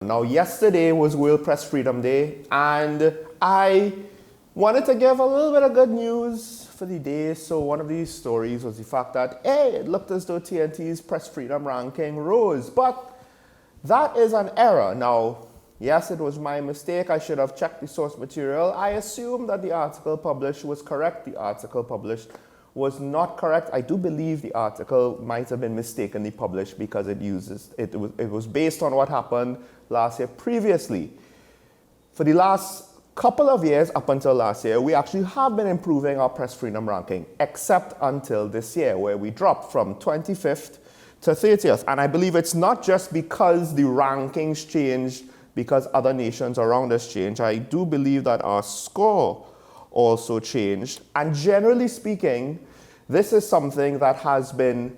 Now, yesterday was World Press Freedom Day, and I wanted to give a little bit of good news for the day. So one of these stories was the fact that, hey, it looked as though TNT's press freedom ranking rose, but that is an error. Now, yes, it was my mistake. I should have checked the source material. I assumed that the article published was correct. The article published was not correct. I do believe the article might have been mistakenly published because it was based on what happened last year previously. For the last couple of years up until last year, we actually have been improving our press freedom ranking, except until this year, where we dropped from 25th to 30th. And I believe it's not just because the rankings changed because other nations around us changed. I do believe that our score also changed. And generally speaking, this is something that has been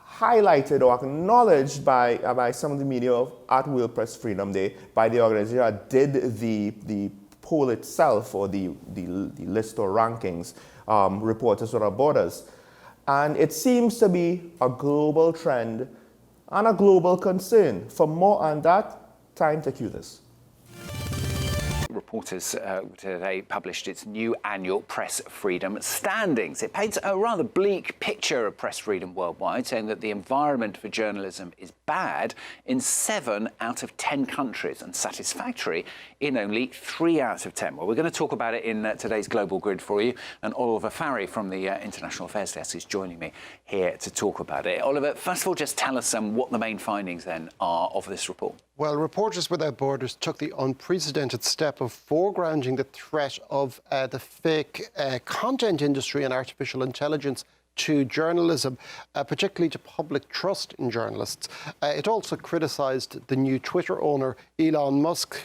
highlighted or acknowledged by some of the media at World Press Freedom Day, by the organization that did the poll itself, or the list or rankings, Reporters Without Borders. And it seems to be a global trend and a global concern. For more on that, time to cue this. Reporters today published its new annual press freedom standings. It paints a rather bleak picture of press freedom worldwide, saying that the environment for journalism is bad in 7 out of 10 countries and satisfactory in only 3 out of 10. Well, we're going to talk about it in today's Global Grid for you, and Oliver Farry from the International Affairs Desk is joining me here to talk about it. Oliver, first of all, just tell us what the main findings then are of this report. Well, Reporters Without Borders took the unprecedented step of foregrounding the threat of the fake content industry and artificial intelligence to journalism, particularly to public trust in journalists. It also criticised the new Twitter owner, Elon Musk,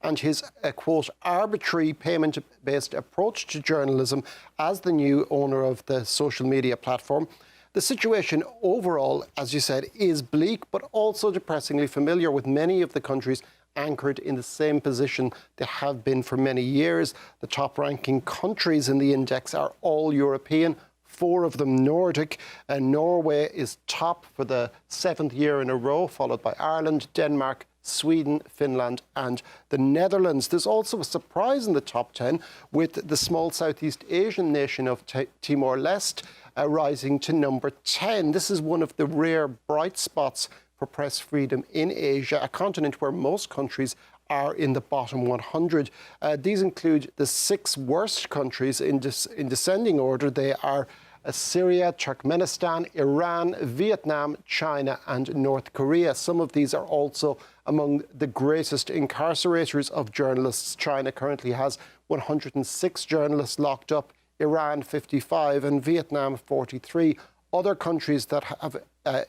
and his, quote, arbitrary payment-based approach to journalism as the new owner of the social media platform. The situation overall, as you said, is bleak, but also depressingly familiar, with many of the countries anchored in the same position they have been for many years. The top-ranking countries in the index are all European, 4 of them Nordic, and Norway is top for the 7th year in a row, followed by Ireland, Denmark, Sweden, Finland and the Netherlands. There's also a surprise in the top 10, with the small Southeast Asian nation of Timor-Leste rising to number 10. This is one of the rare bright spots for press freedom in Asia, a continent where most countries are in the bottom 100. These include the 6 worst countries in descending order. They are Syria, Turkmenistan, Iran, Vietnam, China and North Korea. Some of these are also among the greatest incarcerators of journalists. China currently has 106 journalists locked up, Iran 55 and Vietnam 43. Other countries that have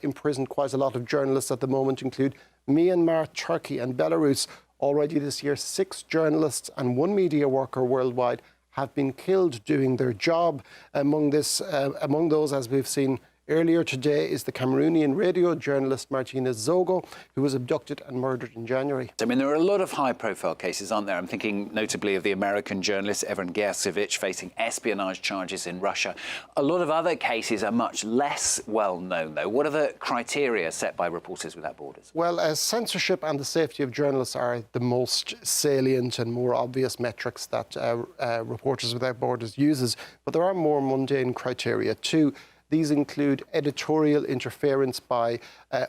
imprisoned quite a lot of journalists at the moment include Myanmar, Turkey and Belarus. Already this year, 6 journalists and 1 media worker worldwide have been killed doing their job. Among those, as we've seen earlier today, is the Cameroonian radio journalist Martina Zogo, who was abducted and murdered in January. I mean, there are a lot of high-profile cases, aren't there? I'm thinking notably of the American journalist Evan Gershkovich facing espionage charges in Russia. A lot of other cases are much less well-known, though. What are the criteria set by Reporters Without Borders? Well, censorship and the safety of journalists are the most salient and more obvious metrics that Reporters Without Borders uses, but there are more mundane criteria too. These include editorial interference by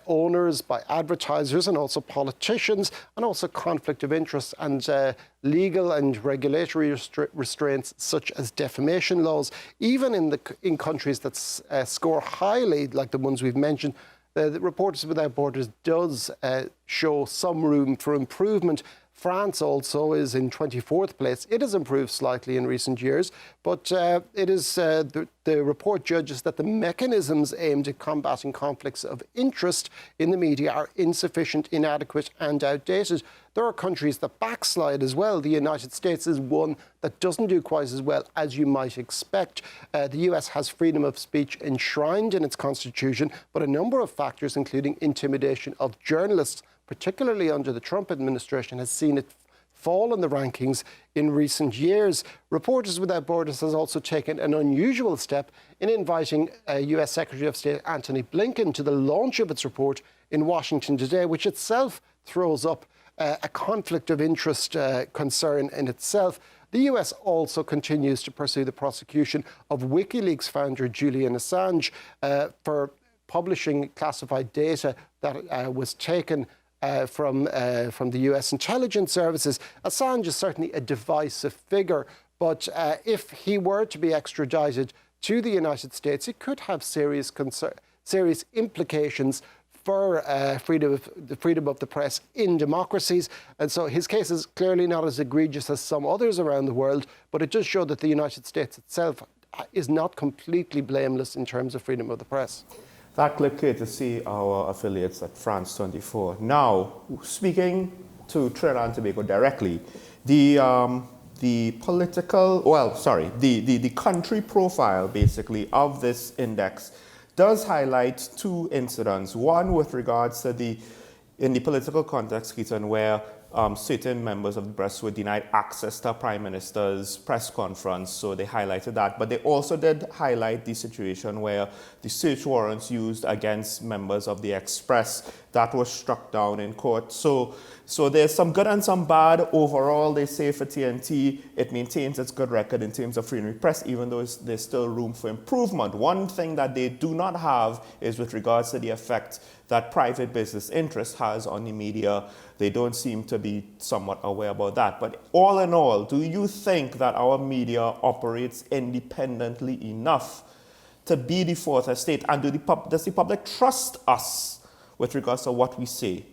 owners, by advertisers and also politicians, and also conflict of interest and legal and regulatory restraints such as defamation laws. Even in countries that score highly, like the ones we've mentioned, the Reporters Without Borders does show some room for improvement. France also is in 24th place. It has improved slightly in recent years, but the report judges that the mechanisms aimed at combating conflicts of interest in the media are insufficient, inadequate and outdated. There are countries that backslide as well. The United States is one that doesn't do quite as well as you might expect. The US has freedom of speech enshrined in its constitution, but a number of factors, including intimidation of journalists, particularly under the Trump administration, has seen it fall in the rankings in recent years. Reporters Without Borders has also taken an unusual step in inviting US Secretary of State Antony Blinken to the launch of its report in Washington today, which itself throws up a conflict of interest concern in itself. The US also continues to pursue the prosecution of WikiLeaks founder Julian Assange for publishing classified data that was taken from the US intelligence services. Assange is certainly a divisive figure, but if he were to be extradited to the United States, it could have serious implications for the freedom of the press in democracies. And so his case is clearly not as egregious as some others around the world, but it does show that the United States itself is not completely blameless in terms of freedom of the press. That clip courtesy our affiliates at France 24. Now, speaking to Trinidad and Tobago directly, the country profile basically of this index does highlight two incidents. One with regards to in the political context, Keaton, where certain members of the press were denied access to Prime Minister's press conference, so they highlighted that. But they also did highlight the situation where the search warrants used against members of the Express, that was struck down in court. So there's some good and some bad. Overall, they say for TNT, it maintains its good record in terms of freedom of press, even though there's still room for improvement. One thing that they do not have is with regards to the effect that private business interest has on the media. They don't seem to be somewhat aware about that. But all in all, do you think that our media operates independently enough to be the fourth estate? And does the public trust us with regards to what we say?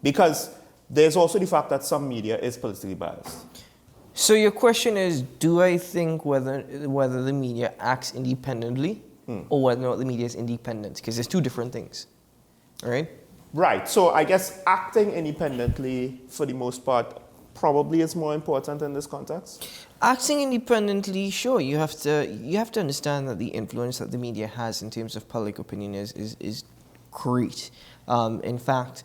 Because there's also the fact that some media is politically biased. So your question is, do I think whether the media acts independently or whether or not the media is independent? Because there's two different things, all right? Right. So I guess acting independently, for the most part, probably is more important in this context. Acting independently, sure. You have to understand that the influence that the media has in terms of public opinion is great. In fact,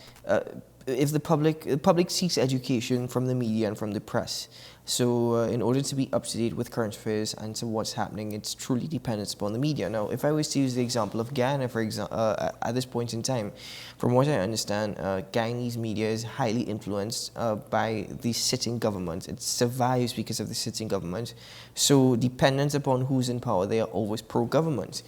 if the public seeks education from the media and from the press. So in order to be up to date with current affairs and to what's happening, it's truly dependent upon the media. Now, if I was to use the example of Ghana, for example, at this point in time, from what I understand, Guyanese media is highly influenced by the sitting government. It survives because of the sitting government. So dependent upon who's in power, they are always pro-government.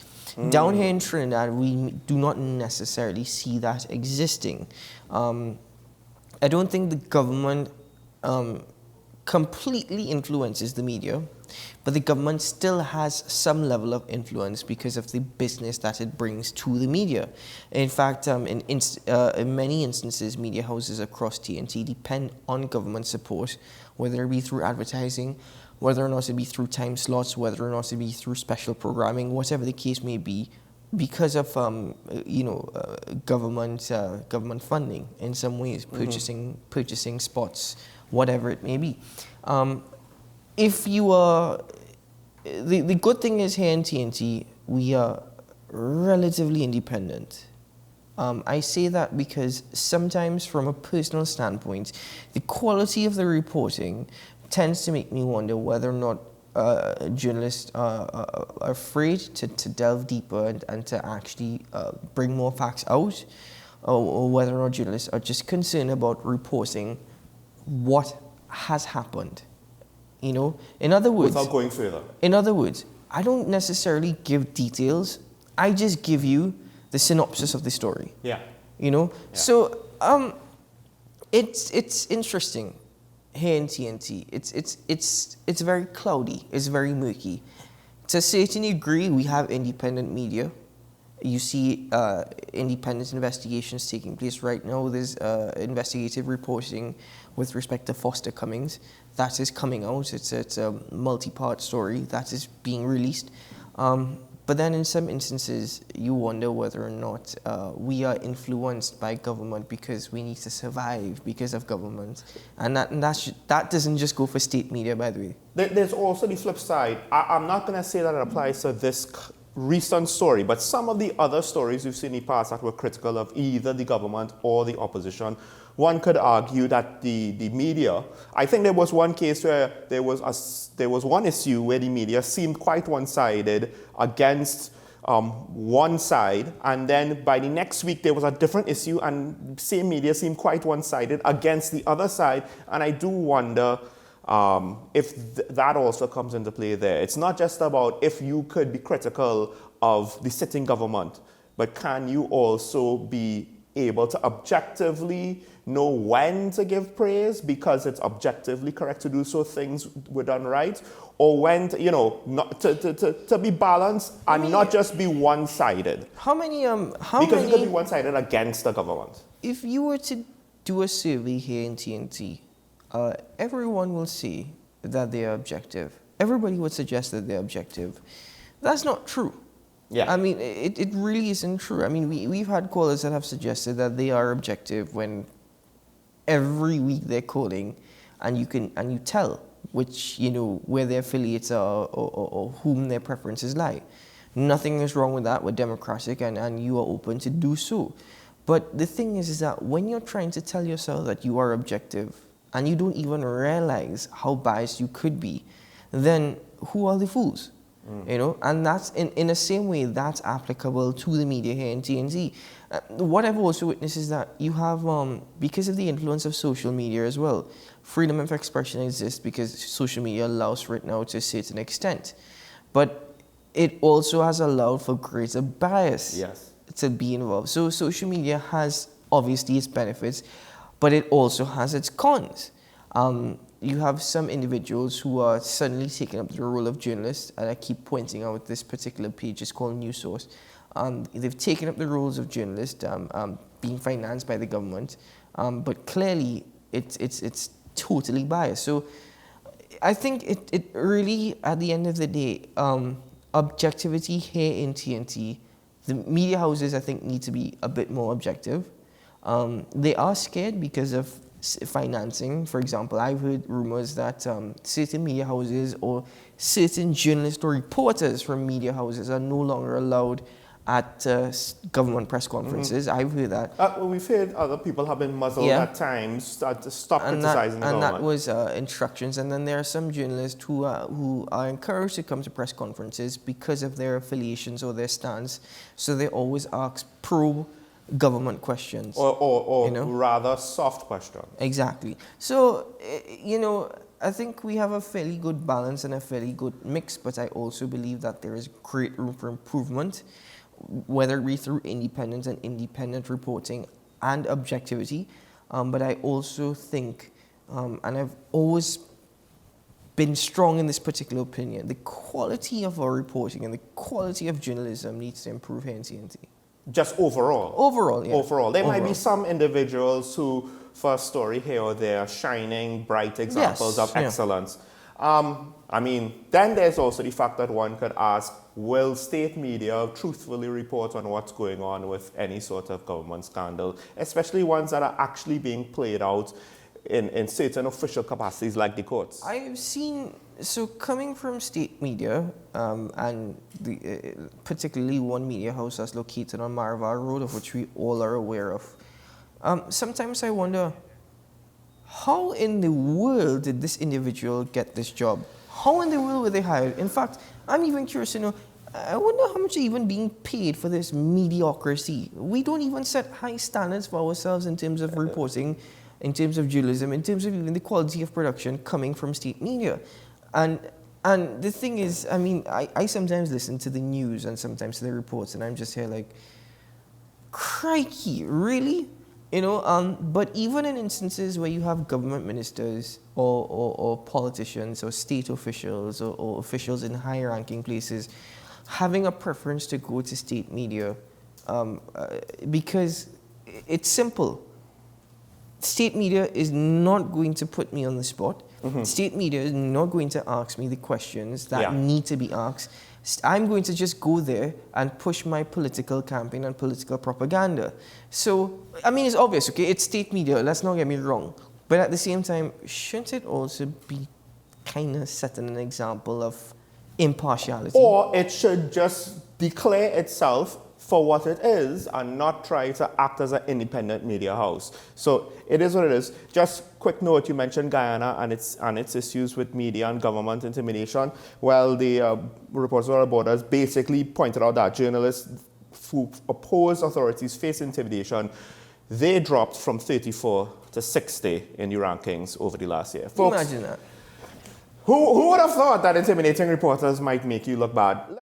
Down here in Trinidad, we do not necessarily see that existing. I don't think the government completely influences the media, but the government still has some level of influence because of the business that it brings to the media. In fact, in many instances, media houses across TNT depend on government support, whether it be through advertising, whether or not it be through time slots, whether or not it be through special programming, whatever the case may be, because of government funding in some ways, purchasing spots, whatever it may be. If you are, the good thing is here in TNT, we are relatively independent. I say that because sometimes from a personal standpoint, the quality of the reporting tends to make me wonder whether or not journalists are afraid to delve deeper and to actually bring more facts out, or whether or not journalists are just concerned about reporting what has happened. You know, in other words, without going further. In other words, I don't necessarily give details. I just give you the synopsis of the story. Yeah. You know, yeah. So it's interesting here in TNT. It's very cloudy. It's very murky. To a certain degree, we have independent media. You see independent investigations taking place right now. There's investigative reporting with respect to Foster Cummings. That is coming out. It's a multi-part story that is being released. But then in some instances, you wonder whether or not we are influenced by government because we need to survive because of government. And that doesn't just go for state media, by the way. There's also the flip side. I'm not going to say that it applies to this recent story, but some of the other stories we've seen in the past that were critical of either the government or the opposition, one could argue that the media, I think there was one case where there was one issue where the media seemed quite one-sided against one side, and then by the next week there was a different issue, and same media seemed quite one-sided against the other side. And I do wonder if that also comes into play there. It's not just about if you could be critical of the sitting government, but can you also be able to objectively know when to give praise because it's objectively correct to do so, things were done right, or when to, not to be balanced and not just be one-sided. Because you could be one-sided against the government. If you were to do a survey here in TNT, everyone will say that they are objective. Everybody would suggest that they're objective. That's not true. Yeah. I mean, it really isn't true. I mean, we've had callers that have suggested that they are objective when every week they're calling, and you tell which, where their affiliates are or whom their preferences lie. Nothing is wrong with that. We're democratic, and you are open to do so. But the thing is that when you're trying to tell yourself that you are objective and you don't even realize how biased you could be, then who are the fools? And that's in the same way that's applicable to the media here in TNT. What I've also witnessed is that you have, because of the influence of social media as well, freedom of expression exists because social media allows for it now to a certain extent. But it also has allowed for greater bias to be involved. So social media has obviously its benefits, but it also has its cons. You have some individuals who are suddenly taking up the role of journalists, and I keep pointing out this particular page is called News Source. They've taken up the roles of journalists, being financed by the government, but clearly it's totally biased. So I think it really, at the end of the day, objectivity here in TNT, the media houses I think need to be a bit more objective. They are scared because of financing. For example, I've heard rumors that certain media houses or certain journalists or reporters from media houses are no longer allowed at government press conferences. I've heard that. We've heard other people have been muzzled at times to stop criticizing the government. And that was instructions. And then there are some journalists who are encouraged to come to press conferences because of their affiliations or their stance. So they always ask pro-government questions. Or rather soft questions. Exactly. So, I think we have a fairly good balance and a fairly good mix, but I also believe that there is great room for improvement, whether it be through independent reporting and objectivity. But I also think, and I've always been strong in this particular opinion, the quality of our reporting and the quality of journalism needs to improve here in TNT. Just overall? Overall, yeah. Overall. There might be some individuals who, for a story here or there, are shining bright examples of excellence. Then there's also the fact that one could ask, will state media truthfully report on what's going on with any sort of government scandal, especially ones that are actually being played out in certain official capacities like the courts? I've seen, so coming from state media, and particularly one media house that's located on Maraval Road, of which we all are aware of, sometimes I wonder, how in the world did this individual get this job? How in the world were they hired? In fact, I'm even curious to know, I wonder how much they're even being paid for this mediocrity. We don't even set high standards for ourselves in terms of reporting, in terms of journalism, in terms of even the quality of production coming from state media. And the thing is, I sometimes listen to the news and sometimes to the reports, and I'm just here like, crikey, really? But even in instances where you have government ministers or politicians or state officials or officials in high-ranking places having a preference to go to state media, because it's simple. State media is not going to put me on the spot. State media is not going to ask me the questions that need to be asked. I'm going to just go there and push my political campaign and political propaganda. So, it's obvious, okay? It's state media, let's not get me wrong. But at the same time, shouldn't it also be kind of setting an example of impartiality? Or it should just declare itself for what it is and not try to act as an independent media house. So it is what it is. Just quick note, you mentioned Guyana and its issues with media and government intimidation. Well, the Reporters Without Borders basically pointed out that journalists who oppose authorities face intimidation. They dropped from 34 to 60 in the rankings over the last year. Folks, imagine that. Who would have thought that intimidating reporters might make you look bad?